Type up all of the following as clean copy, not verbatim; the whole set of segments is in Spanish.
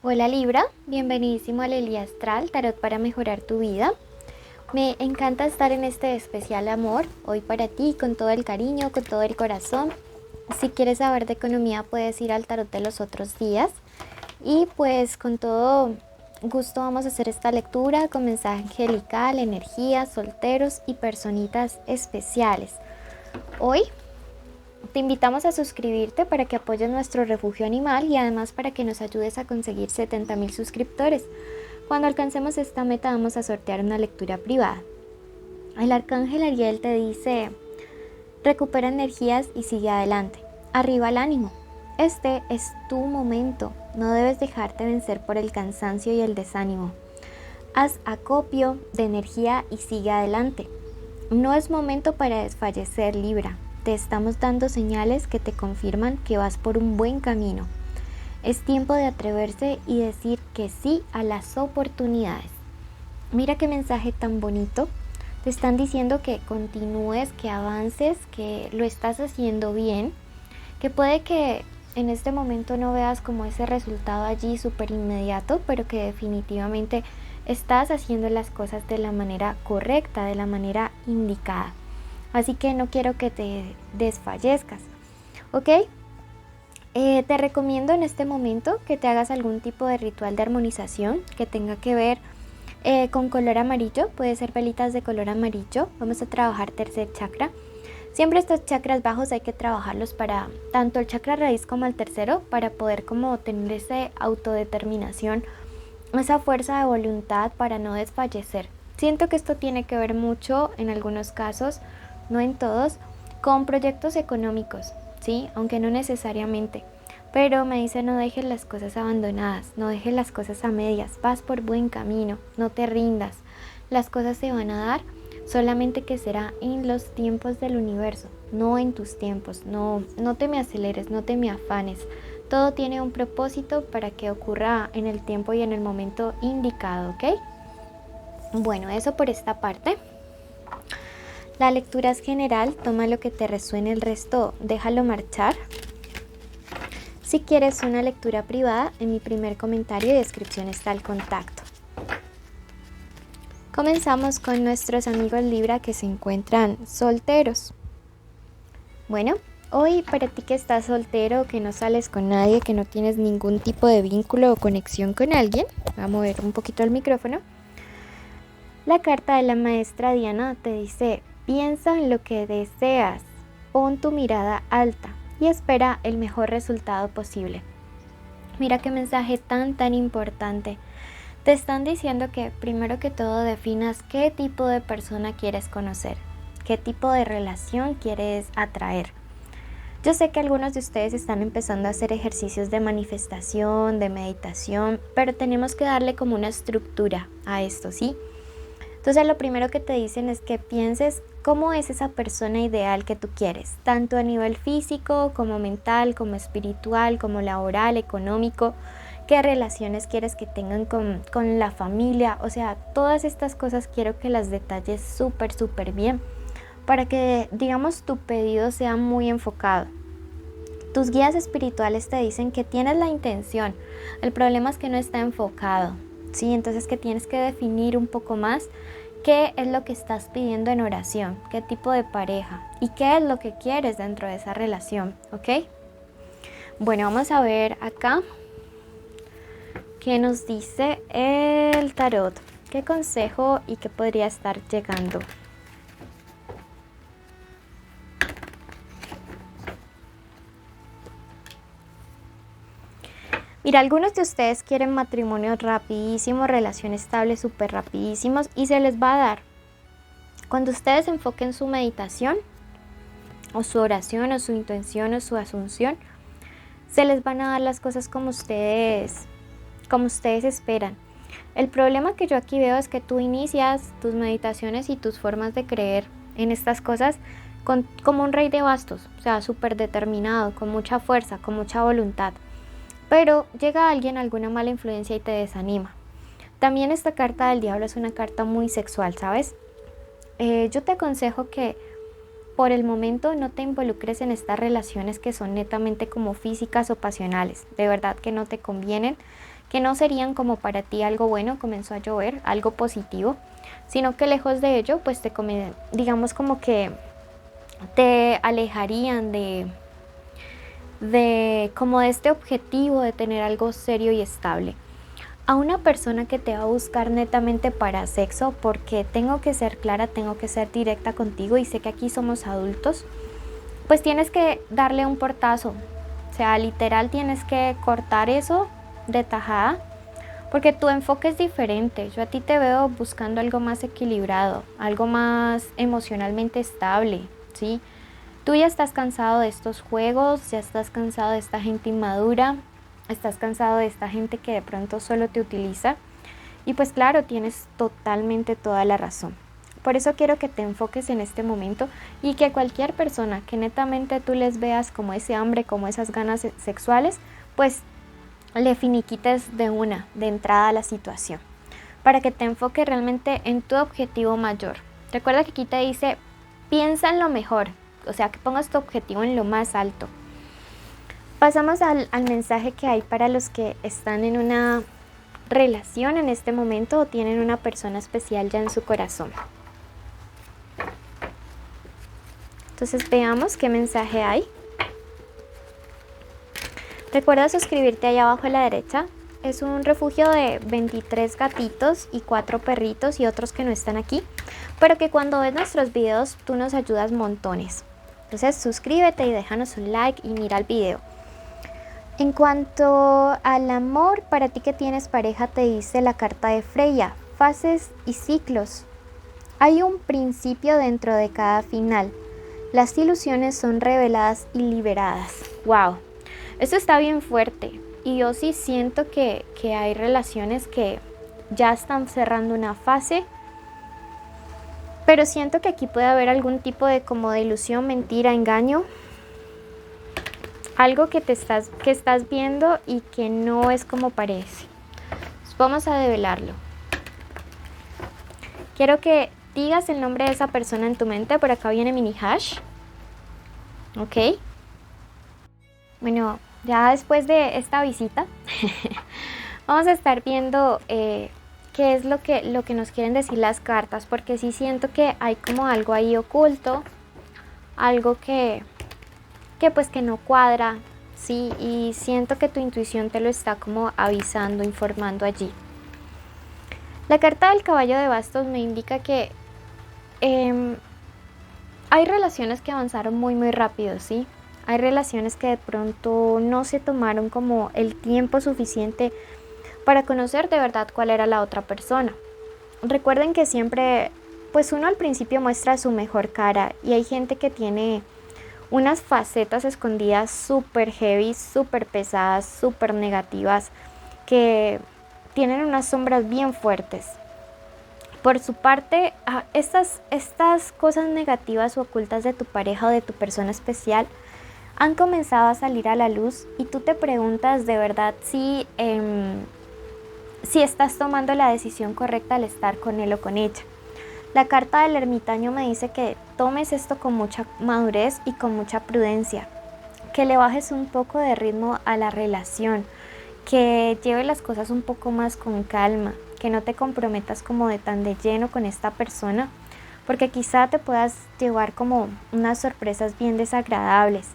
Hola Libra, bienvenidísimo al Elía Astral, tarot para mejorar tu vida. Me encanta estar en este especial amor, hoy para ti, con todo el cariño, con todo el corazón. Si quieres saber de economía puedes ir al tarot de los otros días. Y pues con todo gusto vamos a hacer esta lectura con mensaje angelical, energías, solteros y personitas especiales. Hoy te invitamos a suscribirte para que apoyes nuestro refugio animal y además para que nos ayudes a conseguir 70,000 suscriptores. Cuando alcancemos esta meta vamos a sortear una lectura privada. El arcángel Ariel te dice, recupera energías y sigue adelante. Arriba el ánimo. Este es tu momento. No debes dejarte vencer por el cansancio y el desánimo. Haz acopio de energía y sigue adelante. No es momento para desfallecer, Libra. Te estamos dando señales que te confirman que vas por un buen camino. Es tiempo de atreverse y decir que sí a las oportunidades. Mira qué mensaje tan bonito. Te están diciendo que continúes, que avances, que lo estás haciendo bien, que puede que en este momento no veas como ese resultado allí súper inmediato, pero que definitivamente estás haciendo las cosas de la manera correcta, de la manera indicada. Así que no quiero que te desfallezcas, ¿ok? Te recomiendo en este momento que te hagas algún tipo de ritual de armonización que tenga que ver con color amarillo. Puede ser velitas de color amarillo. Vamos a trabajar tercer chakra. Siempre estos chakras bajos hay que trabajarlos para tanto el chakra raíz como el tercero, para poder como tener esa autodeterminación, esa fuerza de voluntad para no desfallecer. Siento que esto tiene que ver mucho en algunos casos, no en todos, con proyectos económicos, ¿sí? Aunque no necesariamente. Pero me dice no dejes las cosas abandonadas, no dejes las cosas a medias, vas por buen camino, no te rindas. Las cosas se van a dar, solamente que será en los tiempos del universo, no en tus tiempos. No te me aceleres, no te me afanes. Todo tiene un propósito para que ocurra en el tiempo y en el momento indicado, ¿ok? Bueno, eso por esta parte. La lectura es general, toma lo que te resuene, el resto déjalo marchar. Si quieres una lectura privada, en mi primer comentario y descripción está el contacto. Comenzamos con nuestros amigos Libra que se encuentran solteros. Bueno, hoy para ti que estás soltero, que no sales con nadie, que no tienes ningún tipo de vínculo o conexión con alguien, voy a mover un poquito el micrófono. La carta de la maestra Diana te dice, piensa en lo que deseas, pon tu mirada alta y espera el mejor resultado posible. Mira qué mensaje tan importante. Te están diciendo que primero que todo definas qué tipo de persona quieres conocer, qué tipo de relación quieres atraer. Yo sé que algunos de ustedes están empezando a hacer ejercicios de manifestación, de meditación, pero tenemos que darle como una estructura a esto, ¿sí? Entonces lo primero que te dicen es que pienses cómo es esa persona ideal que tú quieres, tanto a nivel físico, como mental, como espiritual, como laboral, económico, qué relaciones quieres que tengan con la familia, o sea, todas estas cosas quiero que las detalles súper bien, para que, digamos, tu pedido sea muy enfocado. Tus guías espirituales te dicen que tienes la intención, el problema es que no está enfocado. Sí, entonces que tienes que definir un poco más qué es lo que estás pidiendo en oración, qué tipo de pareja y qué es lo que quieres dentro de esa relación, ¿ok? Bueno, vamos a ver acá qué nos dice el tarot, qué consejo y qué podría estar llegando. Mira, algunos de ustedes quieren matrimonio rapidísimo, relación estable súper rapidísimos y se les va a dar. Cuando ustedes enfoquen su meditación o su oración o su intención o su asunción, se les van a dar las cosas como ustedes esperan. El problema que yo aquí veo es que tú inicias tus meditaciones y tus formas de creer en estas cosas como un rey de bastos, o sea, súper determinado, con mucha fuerza, con mucha voluntad. Pero llega alguien, alguna mala influencia y te desanima. También esta carta del diablo es una carta muy sexual, ¿sabes? Yo te aconsejo que por el momento no te involucres en estas relaciones que son netamente como físicas o pasionales. De verdad que no te convienen, que no serían como para ti algo bueno, comenzó a llover, algo positivo, sino que lejos de ello, pues digamos como que te alejarían como de este objetivo de tener algo serio y estable. A una persona que te va a buscar netamente para sexo, porque tengo que ser clara, tengo que ser directa contigo y sé que aquí somos adultos, pues tienes que darle un portazo. O sea, literal tienes que cortar eso de tajada, porque tu enfoque es diferente. Yo a ti te veo buscando algo más equilibrado, algo más emocionalmente estable, ¿sí? Tú ya estás cansado de estos juegos, ya estás cansado de esta gente inmadura, estás cansado de esta gente que de pronto solo te utiliza. Y pues claro, tienes totalmente toda la razón. Por eso quiero que te enfoques en este momento y que cualquier persona que netamente tú les veas como ese hambre, como esas ganas sexuales, pues le finiquites de entrada a la situación, para que te enfoques realmente en tu objetivo mayor. Recuerda que aquí te dice, piensa en lo mejor, o sea, que pongas tu objetivo en lo más alto. Pasamos al mensaje que hay para los que están en una relación en este momento o tienen una persona especial ya en su corazón. Entonces veamos qué mensaje hay. Recuerda suscribirte ahí abajo a la derecha. Es un refugio de 23 gatitos y 4 perritos y otros que no están aquí, pero que cuando ves nuestros videos tú nos ayudas montones. Entonces suscríbete y déjanos un like y mira el video. En cuanto al amor, para ti que tienes pareja, te dice la carta de Freya, fases y ciclos. Hay un principio dentro de cada final. Las ilusiones son reveladas y liberadas. ¡Wow! Esto está bien fuerte. Y yo sí siento que hay relaciones que ya están cerrando una fase. Pero siento que aquí puede haber algún tipo de como de ilusión, mentira, engaño. Algo que estás viendo y que no es como parece. Entonces vamos a develarlo. Quiero que digas el nombre de esa persona en tu mente. Por acá viene mini hash. Ok. Bueno, ya después de esta visita vamos a estar viendo qué es lo que nos quieren decir las cartas, porque sí siento que hay como algo ahí oculto, algo que pues que no cuadra, sí, y siento que tu intuición te lo está como avisando, informando allí. La carta del caballo de bastos me indica que hay relaciones que avanzaron muy rápido, sí. Hay relaciones que de pronto no se tomaron como el tiempo suficiente para conocer de verdad cuál era la otra persona. Recuerden que siempre, pues uno al principio muestra su mejor cara y hay gente que tiene unas facetas escondidas súper heavy, súper pesadas, súper negativas, que tienen unas sombras bien fuertes. Por su parte, estas cosas negativas o ocultas de tu pareja o de tu persona especial han comenzado a salir a la luz y tú te preguntas de verdad si estás tomando la decisión correcta al estar con él o con ella. La carta del ermitaño me dice que tomes esto con mucha madurez y con mucha prudencia, que le bajes un poco de ritmo a la relación, que lleves las cosas un poco más con calma, que no te comprometas como de tan de lleno con esta persona, porque quizá te puedas llevar como unas sorpresas bien desagradables.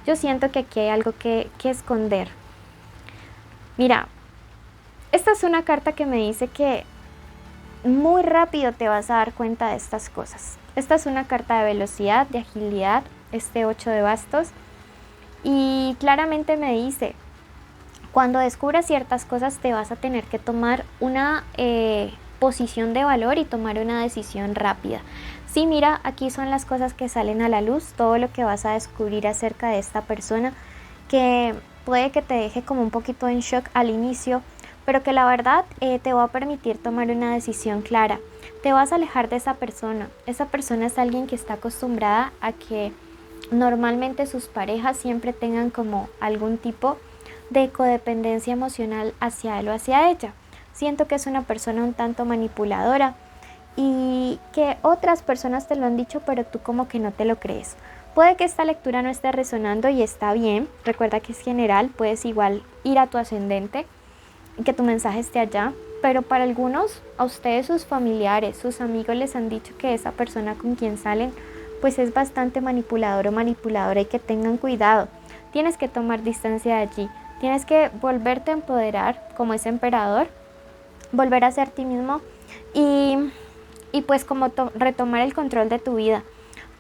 Yo siento que aquí hay algo que esconder. Mira, esta es una carta que me dice que muy rápido te vas a dar cuenta de estas cosas. Esta es una carta de velocidad, de agilidad, este 8 de bastos. Y claramente me dice, cuando descubras ciertas cosas te vas a tener que tomar una posición de valor y tomar una decisión rápida. Sí, mira, aquí son las cosas que salen a la luz, todo lo que vas a descubrir acerca de esta persona, que puede que te deje como un poquito en shock al inicio, pero que la verdad te va a permitir tomar una decisión clara. Te vas a alejar de esa persona. Esa persona es alguien que está acostumbrada a que normalmente sus parejas siempre tengan como algún tipo de codependencia emocional hacia él o hacia ella. Siento que es una persona un tanto manipuladora y que otras personas te lo han dicho, pero tú como que no te lo crees. Puede que esta lectura no esté resonando y está bien. Recuerda que es general, puedes igual ir a tu ascendente y que tu mensaje esté allá. Pero para algunos, a ustedes, sus familiares, sus amigos les han dicho que esa persona con quien salen pues es bastante manipulador o manipuladora y que tengan cuidado. Tienes que tomar distancia de allí. Tienes que volverte a empoderar como ese emperador, volver a ser ti mismo y pues como retomar el control de tu vida.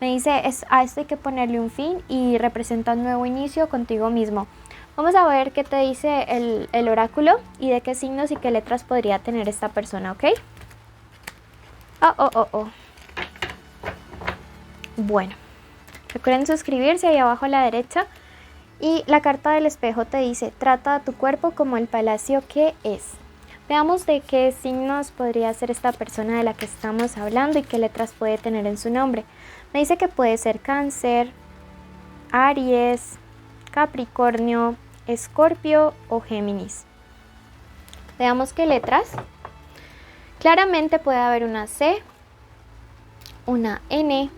Me dice, a esto hay que ponerle un fin y representa un nuevo inicio contigo mismo. Vamos a ver qué te dice el oráculo y de qué signos y qué letras podría tener esta persona, ¿ok? Oh. Bueno, recuerden suscribirse ahí abajo a la derecha. Y la carta del espejo te dice, trata a tu cuerpo como el palacio que es. Veamos de qué signos podría ser esta persona de la que estamos hablando y qué letras puede tener en su nombre. Me dice que puede ser Cáncer, Aries, Capricornio, Escorpio o Géminis. Veamos qué letras. Claramente puede haber una C, una N,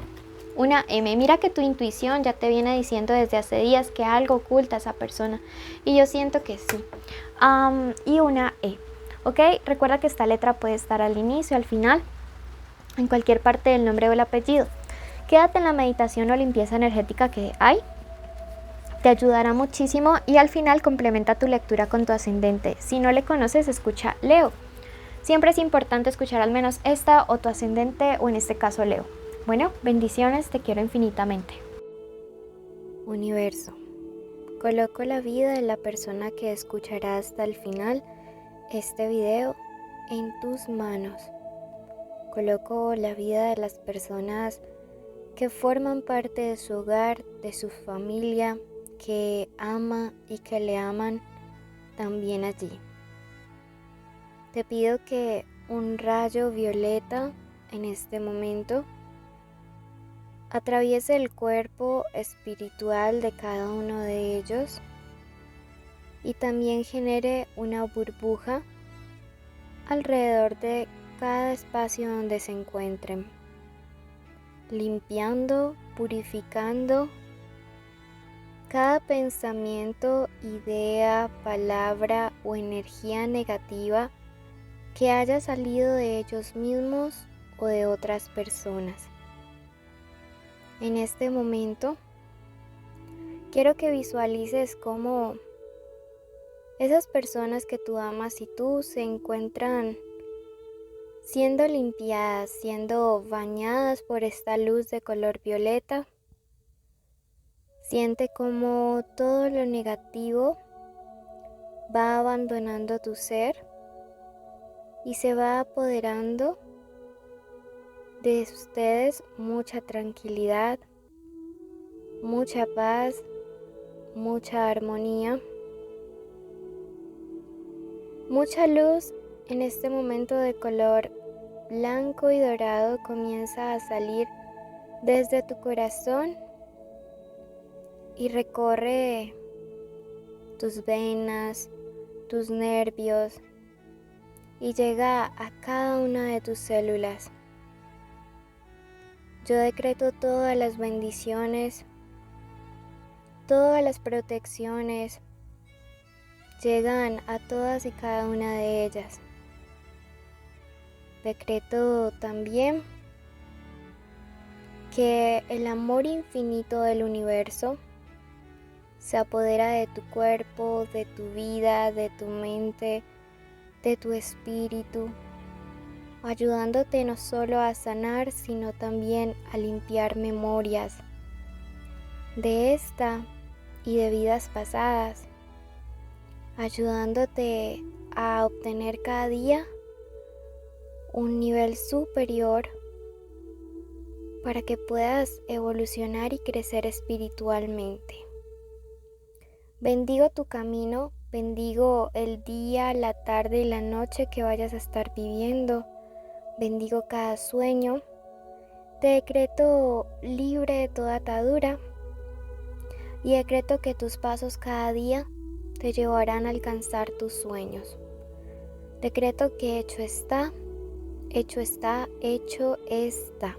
una M. Mira que tu intuición ya te viene diciendo desde hace días que algo oculta a esa persona. Y yo siento que sí. Y una E. ¿Ok? Recuerda que esta letra puede estar al inicio, al final, en cualquier parte del nombre o el apellido. Quédate en la meditación o limpieza energética que hay. Te ayudará muchísimo y al final complementa tu lectura con tu ascendente. Si no le conoces, escucha Leo. Siempre es importante escuchar al menos esta o tu ascendente o en este caso Leo. Bueno, bendiciones, te quiero infinitamente. Universo, coloco la vida de la persona que escuchará hasta el final este video en tus manos. Coloco la vida de las personas que forman parte de su hogar, de su familia, que ama y que le aman también allí. Te pido que un rayo violeta en este momento atraviese el cuerpo espiritual de cada uno de ellos y también genere una burbuja alrededor de cada espacio donde se encuentren, limpiando, purificando cada pensamiento, idea, palabra o energía negativa que haya salido de ellos mismos o de otras personas. En este momento, quiero que visualices cómo esas personas que tú amas y tú se encuentran siendo limpiadas, siendo bañadas por esta luz de color violeta. Siente como todo lo negativo va abandonando tu ser y se va apoderando de ustedes mucha tranquilidad, mucha paz, mucha armonía, mucha luz. En este momento de color blanco y dorado comienza a salir desde tu corazón y recorre tus venas, tus nervios y llega a cada una de tus células. Yo decreto todas las bendiciones, todas las protecciones, llegan a todas y cada una de ellas. Decreto también que el amor infinito del universo se apodera de tu cuerpo, de tu vida, de tu mente, de tu espíritu, ayudándote no solo a sanar, sino también a limpiar memorias de esta y de vidas pasadas, ayudándote a obtener cada día un nivel superior para que puedas evolucionar y crecer espiritualmente. Bendigo tu camino, bendigo el día, la tarde y la noche que vayas a estar viviendo. Bendigo cada sueño. Te decreto libre de toda atadura y decreto que tus pasos cada día te llevarán a alcanzar tus sueños. Decreto que hecho está, hecho está, hecho está.